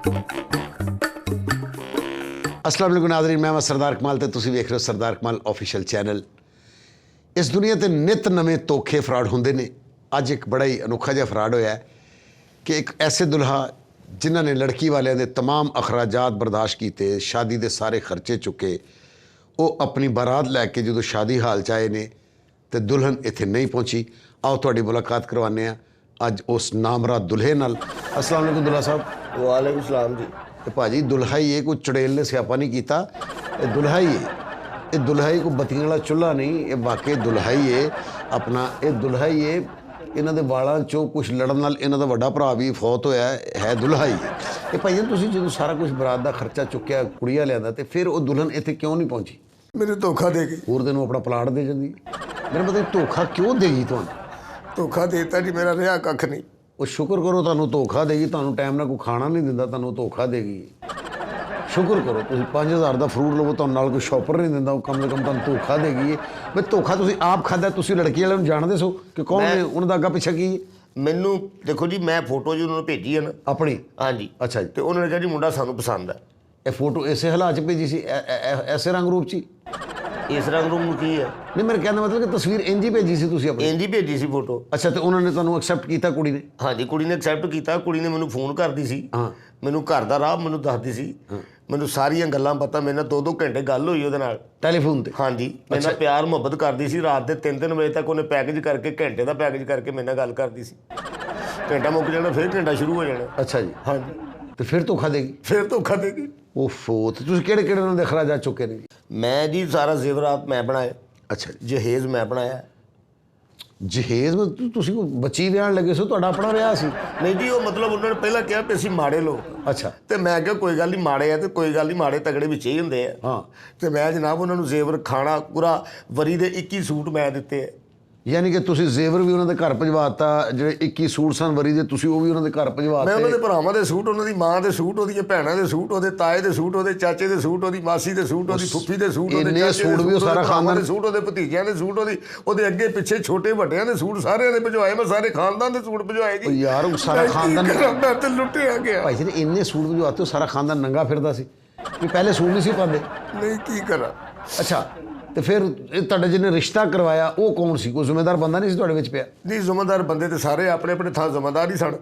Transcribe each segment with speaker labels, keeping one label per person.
Speaker 1: अस्सलाम वालेकुम नाज़रीन, मैं सरदार कमाल ते तुसीं वेख रहे हो सरदार कमाल ऑफिशियल चैनल। इस दुनिया ते नित नवे धोखे फ्रॉड होंदे ने। अज एक बड़ा ही अनोखा जिहा फ्रॉड होया है कि एक ऐसे दुल्हा जिन्हां ने लड़की वालियां दे तमाम अखराजात बर्दाश्त कीते, शादी दे सारे खर्चे चुके, वो अपनी बारात लैके जो शादी हाल च आए ने ते दुल्हन इत्थे नहीं पहुंची। आओ तुहाडी मुलाकात करवाने आ अज उस नामराद दुल्हे नाल। अस्सलाम वालेकुम दुल्हा साहब।
Speaker 2: वालेकुम सलाम जी।
Speaker 1: तो भाजी दुल्हा ही है, कोई चुड़ैल ने स्यापा नहीं किया, ये दुल्हा ही है। ये दुल्हा ही कोई बत्तियां वाला चुल्हा नहीं, ये वाकई दुल्हा ही है अपना। ये दुल्हा ही है, इन्हां दे वालां चों कुछ लड़न नाल इन्हां दा वड्डा भरा भी फौत होया है दुल्हा ही है। ये भाईजान तुसीं जदों सारा कुछ बरात दा खर्चा चुक्या, कुड़िया लिआंदा, ते फिर वो दुल्हन इत्थे क्यों नहीं पहुंची?
Speaker 2: मेरे धोखा दे गई।
Speaker 1: होर दिन अपना प्लाट दे जांदी। मेरा मतलब धोखा क्यों देगी तुहानूं?
Speaker 2: धोखा देता जी, मेरा रिहा कख नहीं।
Speaker 1: वो शुक्र करो तुहानूं धोखा देगी, तुहानूं टाइम नाल कोई खाना नहीं दिंदा, तुहानूं धोखा देगी। शुक्र करो तुसीं 5000 का फ्रूट लवो, तुहानूं नाल कोई शॉपर नहीं दिंदा, कम से कम तुहानूं धोखा देगी। बई धोखा तुसीं आप खादा, तुसीं लड़की वाले नूं जाणदे सो कि कौन ने उन्हां दा अग्गा पिछा की?
Speaker 2: मैनू देखो जी, मैं फोटो जी उन्होंने भेजी है ना
Speaker 1: अपनी?
Speaker 2: हाँ जी।
Speaker 1: अच्छा जी।
Speaker 2: तो उन्होंने कहा जी मुंडा सानू पसंद है।
Speaker 1: ये फोटो इसे हालात च भेजी सी, ऐसे रंग रूप ची?
Speaker 2: इस रंग रूम की है
Speaker 1: नहीं, मेरे कहने मतलब कि तस्वीर इंज ही भेजी सी तुसीं अपनी?
Speaker 2: इंज ही भेजी सी फोटो।
Speaker 1: अच्छा, तो उन्होंने तुहानूं एक्सैप्ट कीता कुड़ी ने?
Speaker 2: हाँ जी, कुड़ी ने एक्सैप्ट किया। कुड़ी ने मैनू फोन करती सी,
Speaker 1: हाँ।
Speaker 2: मैनू घर का राह मैनू दसदी सी, मैनू सारियां गल्लां पता। मेरे नाल 2-2 घंटे गल हुई उहदे नाल
Speaker 1: टेलीफोन ते?
Speaker 2: हाँ जी। मेरे नाल प्यार मुहब्बत करदी सी। रात के 3-3 बजे तक उन्हें पैकेज करके, घंटे का पैकेज करके मेरे नाल गल करदी सी। घंटा मुक जाना, फिर घंटा शुरू हो जाना।
Speaker 1: अच्छा जी।
Speaker 2: हाँ जी।
Speaker 1: तो फिर धोखा देगी?
Speaker 2: फिर धोखा देगी।
Speaker 1: ओफो, तो तुसीं किहड़े-किहड़े उन्हां दे अखराजात चुके ने?
Speaker 2: मैं जी सारा जेवरात मैं बनाए,
Speaker 1: अच्छा जी।
Speaker 2: जहेज मैं बनाया।
Speaker 1: जहेज में तुसीं कोई बच्ची विआहण लगे सो, तुहाडा अपना विआह सी?
Speaker 2: नहीं जी, वो मतलब उन्होंने पहला कहा कि असीं माड़े लोग।
Speaker 1: अच्छा।
Speaker 2: तो मैं क्या कोई गल नहीं, माड़े है तो कोई गल नहीं, माड़े तगड़े विच ही हुंदे आ।
Speaker 1: हाँ।
Speaker 2: तो मैं जनाब उन्होंने जेवर खाना पूरा वरी दे 21 सूट मैं दिते है।
Speaker 1: यानी कि तुसीं जेवर भी उन्होंने घर भजवाता, ਜਿਹੜੇ 21 सूट सन वरी ਦੇ ਤੁਸੀਂ ਉਹ ਵੀ ਉਹਨਾਂ ਦੇ ਘਰ
Speaker 2: मैं
Speaker 1: ਭਜਵਾਤੇ?
Speaker 2: उन्होंने भरावां दे सूट, उन्होंने माँ दे सूट, ਉਹਦੀਆਂ ਭੈਣਾਂ ਦੇ सूट, ਉਹਦੇ ਤਾਏ ਦੇ सूट, ਉਹਦੇ ਚਾਚੇ ਦੇ सूट, ਉਹਦੀ ਮਾਸੀ ਦੇ सूट, ਉਹਦੀ ਫੁੱਫੀ ਦੇ सूट, ਉਹਦੇ
Speaker 1: ਇੰਨੇ
Speaker 2: ਚਾਚੇ ਦੇ
Speaker 1: सूट ਵੀ ਉਹ
Speaker 2: सूट,
Speaker 1: ਸਾਰਾ
Speaker 2: ਉਹਦੇ ਭਰਾਵਾਂ
Speaker 1: ਖਾਨਦਾਨ?
Speaker 2: ਦੇ सूट, ਉਹਦੇ ਭਤੀਜਿਆਂ ਦੇ सूट, ਉਹਦੇ ਅੱਗੇ ਪਿੱਛੇ ਛੋਟੇ ਵੱਡਿਆਂ ਦੇ सूट ਸਾਰਿਆਂ ਦੇ ਭਜਵਾਏ। ਮੈਂ ਸਾਰੇ ਖਾਨਦਾਨ ਦੇ सूट ਭਜਵਾਏ
Speaker 1: ਉਹ
Speaker 2: ਜੀ।
Speaker 1: ਯਾਰ ਉਹ ਸਾਰਾ ਖਾਨਦਾਨ?
Speaker 2: ਮੈਂ ਤੇ ਲੁੱਟਿਆ ਗਿਆ।
Speaker 1: ਭਾਈ ਜੀ ਇੰਨੇ सूट ਭਜਵਾਤੇ, ਉਹ ਸਾਰਾ ਖਾਨਦਾਨ ਨੰਗਾ ਫਿਰਦਾ ਸੀ ਵੀ ਪਹਿਲੇ सूट नहीं ਸੀ ਪਾਉਂਦੇ?
Speaker 2: ਨਹੀਂ ਕੀ ਕਰਾਂ।
Speaker 1: ਅੱਛਾ, ਤੇ ਫਿਰ ਇਹ ਤੁਹਾਡੇ ਜਿਹਨੇ ਰਿਸ਼ਤਾ ਕਰਵਾਇਆ ਉਹ ਕੌਣ ਸੀ? ਕੋਈ ਜ਼ਿੰਮੇਦਾਰ ਬੰਦਾ ਨਹੀਂ ਸੀ ਤੁਹਾਡੇ ਵਿੱਚ ਪਿਆ?
Speaker 2: ਨਹੀਂ, ਜ਼ਿੰਮੇਦਾਰ ਬੰਦੇ ਤੇ ਸਾਰੇ ਆਪਣੇ ਆਪਣੇ ਥਾਂ ਜ਼ਿੰਮੇਦਾਰ ਹੀ ਸਨ।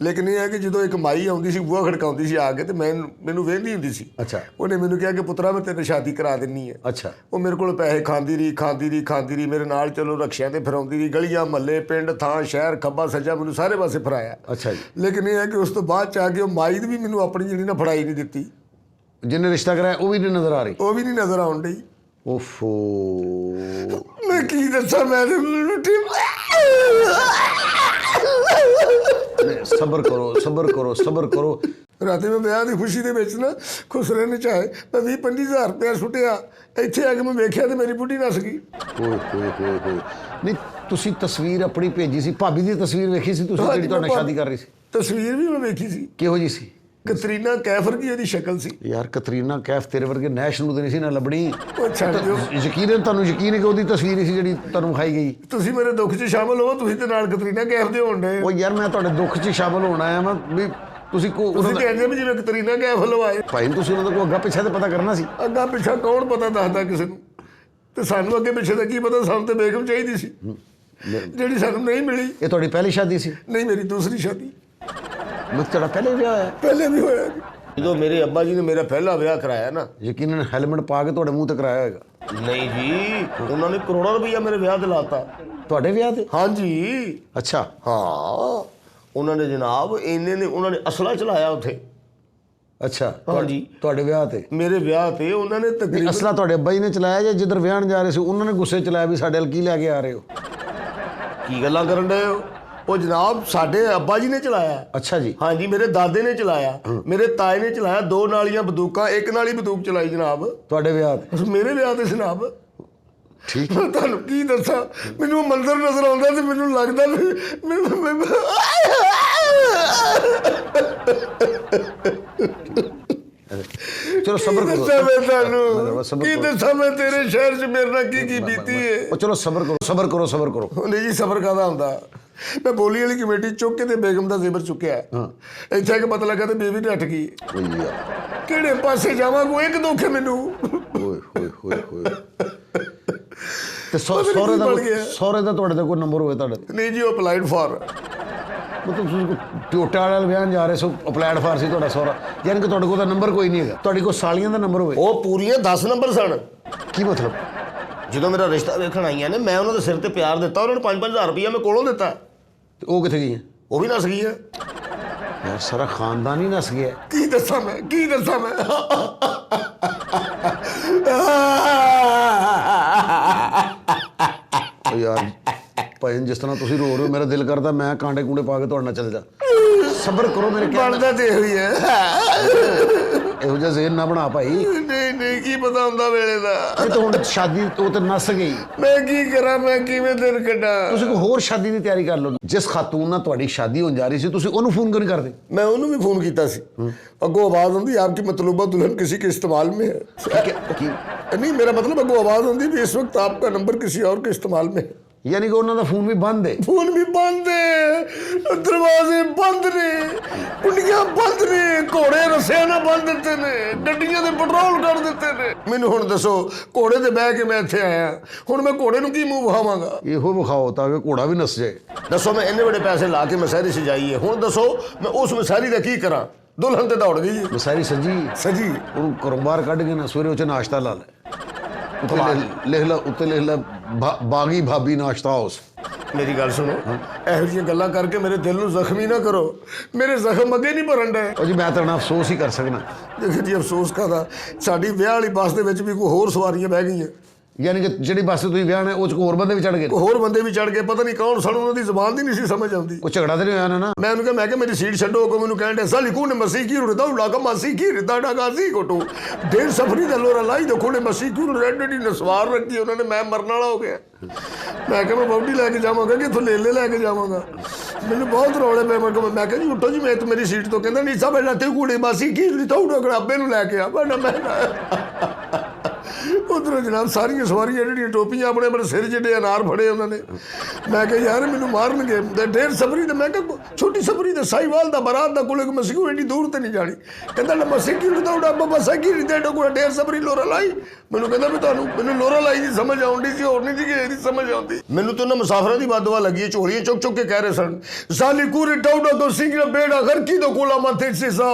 Speaker 2: ਲੇਕਿਨ ਇਹ ਹੈ ਕਿ ਜਦੋਂ ਇੱਕ ਮਾਈ ਆਉਂਦੀ ਸੀ, ਬੂਹਾ ਖੜਕਾਉਂਦੀ ਸੀ ਆ ਕੇ, ਤੇ ਮੈਨੂੰ ਵੇਂਦੀ ਹੁੰਦੀ ਸੀ।
Speaker 1: ਅੱਛਾ।
Speaker 2: ਉਹਨੇ ਮੈਨੂੰ ਕਿਹਾ ਕਿ ਪੁੱਤਰਾ ਮੈਂ ਤੇਰੇ ਸ਼ਾਦੀ ਕਰਾ ਦਿੰਨੀ ਹੈ।
Speaker 1: ਅੱਛਾ।
Speaker 2: ਉਹ ਮੇਰੇ ਕੋਲ ਪੈਸੇ ਖਾਂਦੀ ਰਹੀ, ਮੇਰੇ ਨਾਲ ਚਲੋ ਰਕਸ਼ਿਆਂ ਤੇ ਫਿਰਾਉਂਦੀ ਰਹੀ, ਗਲੀਆਂ ਮਹੱਲੇ ਪਿੰਡ ਥਾਂ ਸ਼ਹਿਰ ਖੱਬਾ ਸੱਜਾ ਮੈਨੂੰ ਸਾਰੇ ਪਾਸੇ ਫਿਰਾਇਆ।
Speaker 1: ਅੱਛਾ ਜੀ।
Speaker 2: ਲੇਕਿਨ ਇਹ ਹੈ ਕਿ ਉਸ ਤੋਂ ਬਾਅਦ ਚ ਆ ਕੇ ਉਹ ਮਾਈ ਵੀ ਮੈਨੂੰ ਆਪਣੀ ਜਿਹੜੀ ਨਾ ਫੜਾਈ ਨਹੀਂ ਦਿੱਤੀ।
Speaker 1: ਜਿਹਨੇ ਰਿਸ਼ਤਾ ਕਰਾਇਆ ਉਹ ਵੀ ਨਹੀਂ ਨਜ਼ਰ ਆ ਰਹੀ?
Speaker 2: ਉਹ ਵੀ ਨਹੀਂ ਨਜ਼ਰ ਆਉਣ ਡਈ।
Speaker 1: ਓਫੋ,
Speaker 2: ਮੈਂ ਕੀ ਦੱਸਾਂ, ਮੈਂ ਲੁੱਟੀ।
Speaker 1: ਸਬਰ ਕਰੋ, ਸਬਰ ਕਰੋ, ਸਬਰ ਕਰੋ।
Speaker 2: ਰਾਤੀ ਮੈਂ ਵਿਆਹ ਦੀ ਖੁਸ਼ੀ ਦੇ ਵਿੱਚ ਨਾ ਖੁਸਰੇ ਨਚਾਏ, ਮੈਂ 20-25 ਹਜ਼ਾਰ ਰੁਪਇਆ ਸੁੱਟਿਆ। ਇੱਥੇ ਆ ਕੇ ਮੈਂ ਵੇਖਿਆ ਤੇ ਮੇਰੀ ਬੁੱਢੀ ਨੱਸ ਗਈ।
Speaker 1: ਓਏ ਹੋਏ ਹੋਏ ਹੋਏ। ਨਹੀਂ, ਤੁਸੀਂ ਤਸਵੀਰ ਆਪਣੀ ਭੇਜੀ ਸੀ, ਭਾਬੀ ਦੀ ਤਸਵੀਰ ਵੇਖੀ ਸੀ ਤੁਸੀਂ ਜਿਹੜੀ ਤੁਹਾਡੇ ਨਾਲ ਸ਼ਾਦੀ ਕਰ ਰਹੀ ਸੀ?
Speaker 2: ਤਸਵੀਰ ਵੀ ਮੈਂ ਵੇਖੀ ਸੀ।
Speaker 1: ਕਿਹੋ ਜੀ ਸੀ?
Speaker 2: ਕਤਰੀਨਾ ਕੈਫ ਵਰਗੀ ਉਹਦੀ ਸ਼ਕਲ ਸੀ।
Speaker 1: ਯਾਰ ਕਤਰੀਨਾ ਕੈਫ ਤੇਰੇ ਵਰਗੇ ਨੈਸ਼ ਨੂੰ ਤਾਂ ਨਹੀਂ ਸੀ ਨਾ ਲੱਭਣੀ।
Speaker 2: ਉਹ ਛੱਡ ਦਿਓ।
Speaker 1: ਯਕੀਨ ਤੁਹਾਨੂੰ ਯਕੀਨ ਹੈ ਕਿ ਉਹਦੀ ਤਸਵੀਰ ਸੀ ਜਿਹੜੀ ਤੁਹਾਨੂੰ ਵਿਖਾਈ ਗਈ?
Speaker 2: ਤੁਸੀਂ ਮੇਰੇ ਦੁੱਖ 'ਚ ਸ਼ਾਮਲ ਹੋ, ਤੁਸੀਂ ਤੇ ਨਾਲ ਕਤਰੀਨਾ ਕੈਫ ਦੇ ਹੋਣ ਡੇ।
Speaker 1: ਉਹ ਯਾਰ ਮੈਂ ਤੁਹਾਡੇ ਦੁੱਖ 'ਚ ਸ਼ਾਮਲ ਹੋਣ ਆਇਆ ਮੈਂ ਵੀ ਤੁਸੀਂ
Speaker 2: ਤੁਸੀਂ ਕਹਿੰਦੇ ਵੀ ਜਿਵੇਂ ਕਤਰੀਨਾ ਕੈਫ ਵੱਲੋਂ ਆਏ।
Speaker 1: ਭਾਈ ਤੁਸੀਂ ਉਹਨਾਂ ਦਾ ਕੋਈ ਅੱਗਾ ਪਿੱਛਾ ਤੇ ਪਤਾ ਕਰਨਾ ਸੀ।
Speaker 2: ਅੱਗਾ ਪਿੱਛਾ ਕੌਣ ਪਤਾ ਦੱਸਦਾ ਕਿਸੇ ਨੂੰ? ਤੇ ਸਾਨੂੰ ਅੱਗੇ ਪਿੱਛੇ ਦਾ ਕੀ ਪਤਾ? ਸਾਨੂੰ ਤੇ ਬੇਗਮ ਚਾਹੀਦੀ ਸੀ ਜਿਹੜੀ ਸਾਨੂੰ ਨਹੀਂ ਮਿਲੀ।
Speaker 1: ਇਹ ਤੁਹਾਡੀ ਪਹਿਲੀ ਸ਼ਾਦੀ ਸੀ?
Speaker 2: ਨਹੀਂ, ਮੇਰੀ ਦੂਸਰੀ ਸ਼ਾਦੀ।
Speaker 1: ਮੈਂ ਤੁਹਾਡਾ ਪਹਿਲੇ ਵਿਆਹ ਹੋਇਆ?
Speaker 2: ਪਹਿਲੇ ਵੀ ਹੋਇਆ ਜੀ। ਜਦੋਂ ਮੇਰੇ ਅੱਬਾ ਜੀ ਨੇ ਮੇਰਾ ਪਹਿਲਾ ਵਿਆਹ ਕਰਾਇਆ ਨਾ,
Speaker 1: ਯਕੀਨਨ ਹੈਲਮਟ ਪਾ ਕੇ ਤੁਹਾਡੇ ਮੂੰਹ ਤੇ ਕਰਾਇਆ ਹੋਏਗਾ?
Speaker 2: ਨਹੀਂ ਜੀ, ਉਹਨਾਂ ਨੇ ਕਰੋੜਾਂ ਰੁਪਈਆ ਮੇਰੇ ਵਿਆਹ ਤੇ ਲਾਤਾ।
Speaker 1: ਤੁਹਾਡੇ ਵਿਆਹ ਤੇ?
Speaker 2: ਹਾਂਜੀ।
Speaker 1: ਅੱਛਾ।
Speaker 2: ਹਾਂ, ਉਹਨਾਂ ਨੇ ਜਨਾਬ ਇੰਨੇ ਨੇ ਉਹਨਾਂ ਨੇ ਅਸਲਾ ਚਲਾਇਆ ਉੱਥੇ।
Speaker 1: ਅੱਛਾ।
Speaker 2: ਹਾਂਜੀ।
Speaker 1: ਤੁਹਾਡੇ ਵਿਆਹ ਤੇ?
Speaker 2: ਮੇਰੇ ਵਿਆਹ ਤੇ ਉਹਨਾਂ ਨੇ ਤਕਰੀਬਨ
Speaker 1: ਅਸਲਾ ਤੁਹਾਡੇ ਅੱਬਾ ਜੀ ਨੇ ਚਲਾਇਆ ਜਾਂ ਜਿੱਧਰ ਵਿਆਹਣ ਜਾ ਰਹੇ ਸੀ ਉਹਨਾਂ ਨੇ ਗੁੱਸੇ ਚਲਾਇਆ ਵੀ ਸਾਡੇ ਵੱਲ ਕੀ ਲੈ ਕੇ ਆ ਰਹੇ ਹੋ?
Speaker 2: ਕੀ ਗੱਲਾਂ ਕਰਨ ਡਏ ਹੋ? ਉਹ ਜਨਾਬ ਸਾਡੇ ਅੱਬਾ ਜੀ ਨੇ ਚਲਾਇਆ।
Speaker 1: ਅੱਛਾ ਜੀ।
Speaker 2: ਹਾਂਜੀ, ਮੇਰੇ ਦਾਦੇ ਨੇ ਚਲਾਇਆ, ਮੇਰੇ ਤਾਏ ਨੇ ਚਲਾਇਆ। 2 ਨਾਲੀਆਂ ਬੰਦੂਕਾਂ, ਇੱਕ ਨਾਲ ਹੀ ਬੰਦੂਕ ਚਲਾਈ ਜਨਾਬ
Speaker 1: ਤੁਹਾਡੇ ਵਿਆਹ ਤੇ?
Speaker 2: ਮੇਰੇ ਵਿਆਹ ਤੇ ਜਨਾਬ।
Speaker 1: ਠੀਕ।
Speaker 2: ਮੈਂ ਤੁਹਾਨੂੰ ਕੀ ਦੱਸਾਂ, ਮੈਨੂੰ ਮੰਜ਼ਰ ਨਜ਼ਰ ਆਉਂਦਾ ਤੇ ਮੈਨੂੰ ਲੱਗਦਾ
Speaker 1: ਚਲੋ ਸਬਰ ਕਰੋ।
Speaker 2: ਕੀ ਦੱਸਾਂ ਮੈਂ ਤੇਰੇ ਸ਼ਹਿਰ 'ਚ ਮੇਰੇ ਨਾਲ ਕੀ ਬੀਤੀ ਹੈ।
Speaker 1: ਚਲੋ ਸਬਰ ਕਰੋ, ਸਬਰ ਕਰੋ, ਸਬਰ ਕਰੋ।
Speaker 2: ਨਹੀਂ ਜੀ, ਸਬਰ ਕਾਹਦਾ ਹੁੰਦਾ? ਮੈਂ ਬੋਲੀ ਵਾਲੀ ਕਮੇਟੀ ਚੁੱਕ ਕੇ ਤੇ ਬੇਗਮ ਦਾ ਜ਼ੇਵਰ ਚੁੱਕਿਆ। ਇੱਥੇ ਇੱਕ ਪਤਾ ਲੱਗਾ ਤੇ ਬੇਬੀ ਨੱਠ ਗਈ।
Speaker 1: ਓਏ ਯਾਰ
Speaker 2: ਕਿਹੜੇ ਪਾਸੇ ਜਾਵਾਂ ਕੋਈ ਇੱਕ ਦੁੱਖ ਮੈਨੂੰ।
Speaker 1: ਓਏ ਹੋਏ ਹੋਏ ਹੋਏ ਤੇ ਸਹੁਰੇ ਦਾ ਤੁਹਾਡੇ ਦਾ ਕੋਈ ਨੰਬਰ ਹੋਵੇ ਤੁਹਾਡੇ?
Speaker 2: ਨਹੀਂ ਜੀ, ਉਹ ਅਪਲਾਈਡ ਫਾਰ।
Speaker 1: ਮਤਲਬ ਤੁਸੀਂ ਟਿਓਟਾ ਵਾਲੇ ਵਿਆਹ ਜਾ ਰਹੇ ਸੋ ਅਪਲਾਈਡ ਫਾਰ ਸੀ ਤੁਹਾਡਾ ਸਹੁਰਾ, ਯਾਨੀ ਕਿ ਤੁਹਾਡੇ ਕੋਲ ਤਾਂ ਨੰਬਰ ਕੋਈ ਨਹੀਂ ਹੈਗਾ। ਤੁਹਾਡੀ ਕੋਲ ਸਾਲੀਆਂ ਦਾ ਨੰਬਰ ਹੋਵੇ?
Speaker 2: ਉਹ ਪੂਰੀਆਂ 10 ਨੰਬਰ ਸਨ।
Speaker 1: ਕੀ ਮਤਲਬ?
Speaker 2: ਜਦੋਂ ਮੇਰਾ ਰਿਸ਼ਤਾ ਵੇਖਣ ਆਈਆਂ ਨੇ, ਮੈਂ ਉਹਨਾਂ ਦੇ ਸਿਰ ਤੇ ਪਿਆਰ ਦਿੱਤਾ, ਉਹਨਾਂ ਨੂੰ 5-5 ਹਜ਼ਾਰ ਰੁਪਈਆ ਮੈਂ ਕੋਲੋਂ ਦਿੱਤਾ।
Speaker 1: ਤੇ ਉਹ ਕਿੱਥੇ ਗਈਆਂ?
Speaker 2: ਉਹ ਵੀ ਨਸ ਗਈਆਂ।
Speaker 1: ਯਾਰ ਸਾਰਾ ਖਾਨਦਾਨ ਹੀ ਨਸ ਗਿਆ।
Speaker 2: ਕੀ ਦੱਸਾਂ ਮੈਂ, ਕੀ ਦੱਸਾਂ ਮੈਂ।
Speaker 1: ਓ ਯਾਰ ਭਾਈ ਜਿਸ ਤਰ੍ਹਾਂ ਤੁਸੀਂ ਰੋ ਰਹੇ ਹੋ, ਮੇਰਾ ਦਿਲ ਕਰਦਾ ਮੈਂ ਕਾਂਡੇ ਕੂੰਡੇ ਪਾ ਕੇ ਤੁਹਾਡੇ ਨਾਲ ਚੱਲ ਜਾ। ਸਬਰ ਕਰੋ ਮੇਰੇ ਕਹਿਣ
Speaker 2: ਬਣਦਾ ਤੇ ਇਹੋ ਹੀ ਹੈ।
Speaker 1: ਇਹੋ ਜਿਹਾ ਜ਼ਹਿਨ ਨਾ ਬਣਾ ਭਾਈ।
Speaker 2: ਨਹੀਂ ਨਹੀਂ, ਕੀ ਪਤਾ ਹੁੰਦਾ ਵੇਲੇ ਦਾ।
Speaker 1: ਇਹ ਤਾਂ ਹੁਣ ਸ਼ਾਦੀ ਉਹ ਤੇ ਨਸ ਗਈ।
Speaker 2: ਮੈਂ ਕੀ ਕਰਾਂ, ਮੈਂ ਕਿਵੇਂ ਦਿਨ ਕੱਢਾਂ।
Speaker 1: ਤੁਸੀਂ ਕੋਈ ਹੋਰ ਸ਼ਾਦੀ ਦੀ ਤਿਆਰੀ ਕਰ ਲਓ। ਜਿਸ ਖਾਤੂਨ ਨਾਲ ਤੁਹਾਡੀ ਸ਼ਾਦੀ ਹੋਣ ਜਾ ਰਹੀ ਸੀ, ਤੁਸੀਂ ਉਹਨੂੰ ਫੋਨ ਕਿਉਂ ਨਹੀਂ ਕਰਦੇ?
Speaker 2: मैं उन्होंने भी फोन किया सी। अगो आवाज होंगी आपकी मतलूबा दुल्हन किसी के इस्तेमाल में है। नहीं, मेरा मतलब अगो आवाज होंगी भी इस वक्त आपका नंबर किसी और के इस्तेमाल में है।
Speaker 1: ਯਾਨੀ ਕਿ ਉਹਨਾਂ ਦਾ ਫੋਨ ਵੀ ਬੰਦ ਹੈ?
Speaker 2: फोन भी बंद है, दरवाजे बंद ने, कुंडियां बंद ने, घोड़े रस्सियां ਨਾਲ ਬੰਨ ਦਿੱਤੇ ਨੇ, ਗੱਡੀਆਂ ਦੇ ਪੈਟਰੋਲ ਕੱਢ ਦਿੱਤੇ ਨੇ। ਮੈਨੂੰ ਹੁਣ ਦੱਸੋ, ਘੋੜੇ ਤੇ ਬਹਿ ਕੇ ਮੈਂ ਇੱਥੇ ਆਇਆ, ਹੁਣ ਮੈਂ ਘੋੜੇ ਨੂੰ ਕੀ ਮੂੰਹ ਵਿਖਾਵਾਂਗਾ?
Speaker 1: ਇਹੋ ਵਿਖਾਓ ਤਾਂ ਕਿ ਘੋੜਾ ਵੀ ਨਸ ਜਾਏ।
Speaker 2: ਦੱਸੋ, ਮੈਂ ਇੰਨੇ ਬੜੇ ਪੈਸੇ ਲਾ ਕੇ ਮਸਹਿਰੀ ਸਜਾਈ ਹੈ, ਹੁਣ ਦੱਸੋ ਮੈਂ ਉਸ ਮਸਹਿਰੀ ਦਾ ਕੀ ਕਰਾਂ? ਦੁਲਹਨ ਤੇ ਦੌੜ ਗਈ
Speaker 1: ਮਸਾਰੀ ਸਜੀ
Speaker 2: ਸਜੀ।
Speaker 1: ਉਹਨੂੰ ਘਰੋਂ ਬਾਹਰ ਕੱਢ ਕੇ ਨਾ ਸਵੇਰੇ ਉੱਥੇ ਨਾਸ਼ਤਾ ਲਾ ਲੈ। ਉੱਤੇ ਲਿਖ ਲੈ ਬਾਗੀ ਭਾਬੀ ਨਾਸ਼ਤਾ ਹਾਊਸ।
Speaker 2: ਮੇਰੀ ਗੱਲ ਸੁਣੋ, ਇਹੋ ਜਿਹੀਆਂ ਗੱਲਾਂ ਕਰਕੇ ਮੇਰੇ ਦਿਲ ਨੂੰ ਜ਼ਖਮੀ ਨਾ ਕਰੋ। ਮੇਰੇ ਜ਼ਖਮ ਅੱਗੇ ਨਹੀਂ ਭਰਨ ਡਏ।
Speaker 1: ਉਹ ਜੀ ਮੈਂ ਤਾਂ ਨਾ ਅਫਸੋਸ ਹੀ ਕਰ ਸਕਣਾ।
Speaker 2: ਦੇਖੋ ਜੀ, ਅਫਸੋਸ ਕਾਹਦਾ, ਸਾਡੀ ਵਿਆਹ ਵਾਲੀ ਬੱਸ ਦੇ ਵਿੱਚ ਵੀ ਕੋਈ ਹੋਰ ਸਵਾਰੀਆਂ ਬਹਿ ਗਈਆਂ।
Speaker 1: ਯਾਨੀ ਕਿ ਜਿਹੜੀ ਬੱਸ ਤੁਸੀਂ ਵਿਆਹ ਨੇ ਉਹ 'ਚ ਹੋਰ ਬੰਦੇ ਵੀ ਚੜ ਗਏ?
Speaker 2: ਕੋਈ ਹੋਰ ਬੰਦੇ ਵੀ ਚੜ ਗਏ, ਪਤਾ ਨਹੀਂ ਕੌਣ ਸਨ, ਉਹਨਾਂ ਦੀ ਜ਼ੁਬਾਨ ਦੀ ਨਹੀਂ ਸੀ ਸਮਝ ਆਉਂਦੀ।
Speaker 1: ਕੋਈ ਝਗੜਾ ਤੇ ਨਹੀਂ ਹੋਇਆ ਨਾ?
Speaker 2: ਮੈਂ ਉਹਨੂੰ ਕਿਹਾ ਮੇਰੀ ਸੀਟ ਛੱਡੋ। ਕੋ ਮੈਨੂੰ ਕਹਿਣ ਡੇ ਸਾਲੀ ਕੂਨੇ ਮਸੀ ਕੀ ਰੁਦਾ ਉਲਾ ਕਾ ਮਾਸੀ ਕੀ ਰਿਦਾ ਡਾਗਾ ਸੀ ਕੋਟੂ ਢੇਰ ਸਫਰੀ ਦਾ ਲੋਰਾ ਲਾਈ ਦੇ ਕੋਨੇ ਮਸੀ ਕਿਉਂ ਰੈਡੀ ਨੇ ਸਵਾਰ ਰੱਖੀ ਉਹਨਾਂ ਨੇ। ਮੈਂ ਮਰਨ ਵਾਲਾ ਹੋ ਗਿਆ। ਮੈਂ ਕਿਹਾ ਮੈਂ ਬੌਡੀ ਲੈ ਕੇ ਜਾਵਾਂਗਾ ਕਿ ਇੱਥੋਂ ਲੈ ਕੇ ਜਾਵਾਂਗਾ। ਮੈਨੂੰ ਬਹੁਤ ਰੌਲੇ ਪਏ। ਮੈਂ ਕਿਹਾ ਜੀ ਉੱਠੋ ਜੀ, ਮੈਂ ਮੇਰੀ ਸੀਟ ਤੋਂ। ਕਹਿੰਦਾ ਨਹੀਂ ਸਭ ਪਹਿਲਾਂ ਤੇ ਕੂੜੇ ਮਾਸੀ ਕੀ ਰਿਦਾ ਉਡਾ ਗੜਾਬੇ ਨੂੰ ਲੈ ਕੇ ਆ। ਮੈਂ ਉਧਰੋਂ ਜਨਾਬ ਸਾਰੀਆਂ ਸਵਾਰੀਆਂ ਜਿਹੜੀਆਂ ਟੋਪੀਆਂ ਆਪਣੇ ਆਪਣੇ ਸਿਰ ਜਿਹੜੇ ਅਨਾਰ ਫੜੇ ਉਹਨਾਂ ਨੇ। ਮੈਂ ਕਿਹਾ ਯਾਰ ਮੈਨੂੰ ਮਾਰਨਗੇ। ਤੇ ਢੇਰ ਸਫਰੀ ਤੇ ਮੈਂ ਕਿਹਾ ਛੋਟੀ ਸਫਰੀ ਤੇ ਸਾਈਵਾਲ ਦਾ ਬਰਾਤ ਦਾ ਕੋਲੇ ਮਸੀਹ ਐਡੀ ਦੂਰ ਤੇ ਨਹੀਂ ਜਾਣੀ। ਕਹਿੰਦਾ ਨਾ ਮਸੀਹ ਕੀ ਹੁੰਦਾ ਉਡਾ ਬਾਬਾ ਸਾਕੀ ਰਿਦੇ ਕੋਲ ਢੇਰ ਸਫਰੀ ਲੋਰਾ ਲਾਈ। ਮੈਨੂੰ ਕਹਿੰਦਾ ਵੀ ਤੁਹਾਨੂੰ ਮੈਨੂੰ ਲੋਰਾ ਲਾਈ ਦੀ ਸਮਝ ਆਉਂਦੀ ਸੀ, ਹੋਰ ਨਹੀਂ ਸੀ ਇਹਦੀ ਸਮਝ ਆਉਂਦੀ। ਮੈਨੂੰ ਤਾਂ ਉਹਨਾਂ ਮੁਸਾਫਰਾਂ ਦੀ ਬਦਦੁਆ ਲੱਗੀ ਹੈ। ਝੋਲੀਆਂ ਚੁੱਕ ਚੁੱਕ ਕੇ ਕਹਿ ਰਹੇ ਸਨ ਸਾਲੀ ਕੂਰੇ ਟੌਡਾ ਤੋਂ ਸਿੰਘਰਾ ਬੇੜਾ ਘਰ ਕੀ ਦੋ ਕੋਲਾ ਮਾਥੇ ਸੇ ਸਾ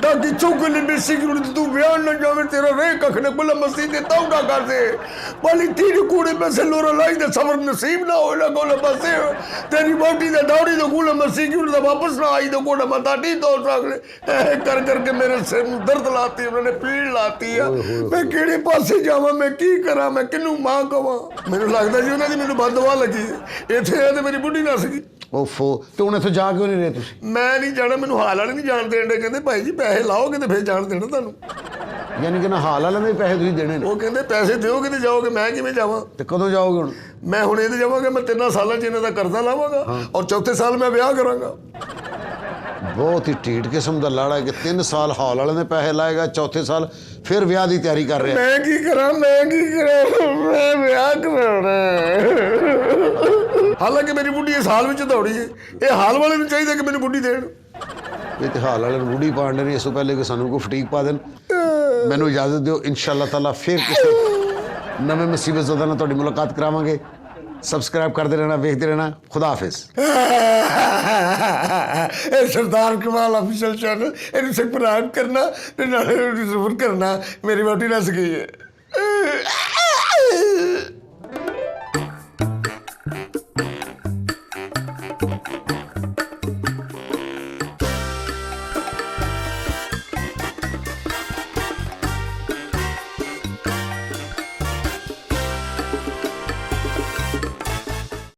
Speaker 2: ਡਾਕੀ ਚੌਕਲੇ ਮੇ ਸਿੰਘਰੂ ਤੂੰ ਬਿਆਨ ਨਾ ਜਾਵੇ ਤੇਰਾ ਰੇ ਕੱਖ ਨੇ ਕੋਲਾ ਮਸੀ ਦੇ ਤੌੜਾ ਕਰ ਦੇ ਵਾਲੀ ਤੀਰ ਕੂੜੇ में से लोरा लाई दे सबर नसीब ना हो ना कोला बसे तेरी बोटी दे दौड़ी दे कोला मसी क्यों ना वापस ना आई दे कोला मताटी तो सकले कर करके मेरे सिर में दर्द लाती उन्होंने पीड़ लाती है। मैं केड़े पासे जावां, मैं की करा, मैं किन्नू मां कवां? मैनू लगदा जी उन्हां दी मैनू बददुआ लगी इत्थे आ ते मेरी बुढ़ी नस गई।
Speaker 1: ਓਫੋ ਤੇ ਹੁਣ ਇੱਥੋਂ ਜਾ ਕਿਉਂ ਨਹੀਂ ਰਹੇ ਤੁਸੀਂ?
Speaker 2: ਮੈਂ ਨਹੀਂ ਜਾਣਾ, ਮੈਨੂੰ ਹਾਲ ਵਾਲੇ ਨਹੀਂ ਜਾਣ ਦੇਣ ਦੇ। ਕਹਿੰਦੇ ਭਾਈ ਜੀ ਪੈਸੇ ਲਾਓਗੇ ਤੇ ਫਿਰ ਜਾਣ ਦੇਣਾ ਤੁਹਾਨੂੰ।
Speaker 1: ਯਾਨੀ ਕਿ ਨਾ ਹਾਲ ਵਾਲਿਆਂ ਦੇ ਪੈਸੇ ਤੁਸੀਂ ਦੇਣੇ ਨੇ?
Speaker 2: ਉਹ ਕਹਿੰਦੇ ਪੈਸੇ ਦਿਓਗੇ ਤੇ ਜਾਓਗੇ। ਮੈਂ ਕਿਵੇਂ ਜਾਵਾਂ?
Speaker 1: ਤੇ ਕਦੋਂ ਜਾਓਗੇ ਹੁਣ?
Speaker 2: ਮੈਂ ਹੁਣ ਇਹਦੇ ਜਾਵਾਂਗਾ, ਮੈਂ 3 ਸਾਲਾਂ 'ਚ ਇਹਨਾਂ ਦਾ ਕਰਜ਼ਾ ਲਾਵਾਂਗਾ ਔਰ ਚੌਥੇ ਸਾਲ ਮੈਂ ਵਿਆਹ ਕਰਾਂਗਾ।
Speaker 1: ਬਹੁਤ ਹੀ ਢੀਠ ਕਿਸਮ ਦਾ ਲਾੜਾ ਹੈ ਕਿ 3 ਸਾਲ ਹਾਲ ਵਾਲਿਆਂ ਦੇ ਪੈਸੇ ਲਾਏਗਾ, ਚੌਥੇ ਸਾਲ ਫਿਰ ਵਿਆਹ ਦੀ ਤਿਆਰੀ ਕਰ ਰਿਹਾ।
Speaker 2: ਮੈਂ ਕੀ ਕਰਾਂ, ਮੈਂ ਵਿਆਹ ਕਰਾਉਣਾ। ਹਾਲਾਂਕਿ ਮੇਰੀ ਬੁੱਢੀ ਇਸ ਹਾਲ ਵਿੱਚ ਦੌੜੀ ਹੈ। ਇਹ ਹਾਲ ਵਾਲੇ ਨੂੰ ਚਾਹੀਦਾ ਕਿ ਮੈਨੂੰ ਬੁੱਢੀ ਦੇਣ।
Speaker 1: ਇਹ ਤੇ ਹਾਲ ਵਾਲੇ ਨੂੰ ਬੁੱਢੀ ਪਾਣ ਦੇ ਨੇ, ਇਸ ਤੋਂ ਪਹਿਲੇ ਕਿ ਸਾਨੂੰ ਕੋਈ ਫਟੀਕ ਪਾ ਦੇਣ। ਮੈਨੂੰ ਇਜਾਜ਼ਤ ਦਿਓ, ਇਨਸ਼ਾਅੱਲਾ ਤਾਲਾ ਫਿਰ ਕਿਸੇ ਨਵੇਂ ਮੁਸੀਬਤ ਜ਼ਦਾ ਨਾਲ ਤੁਹਾਡੀ ਮੁਲਾਕਾਤ ਕਰਾਵਾਂਗੇ। ਸਬਸਕ੍ਰਾਈਬ ਕਰਦੇ ਰਹਿਣਾ, ਵੇਖਦੇ ਰਹਿਣਾ। ਖੁਦਾ ਹਾਫਿਜ਼।
Speaker 2: ਇਹ ਸਰਦਾਰ ਕਮਾਲ ਆਫੀਸ਼ੀਅਲ ਚੈਨਲ, ਇਹਨੂੰ ਸਬਸਕ੍ਰਾਈਬ ਕਰਨਾ ਤੇ ਨਾਲ ਜ਼ਰੂਰ ਕਰਨਾ। ਮੇਰੀ ਵਹੁਟੀ ਨੱਸ ਗਈ ਹੈ।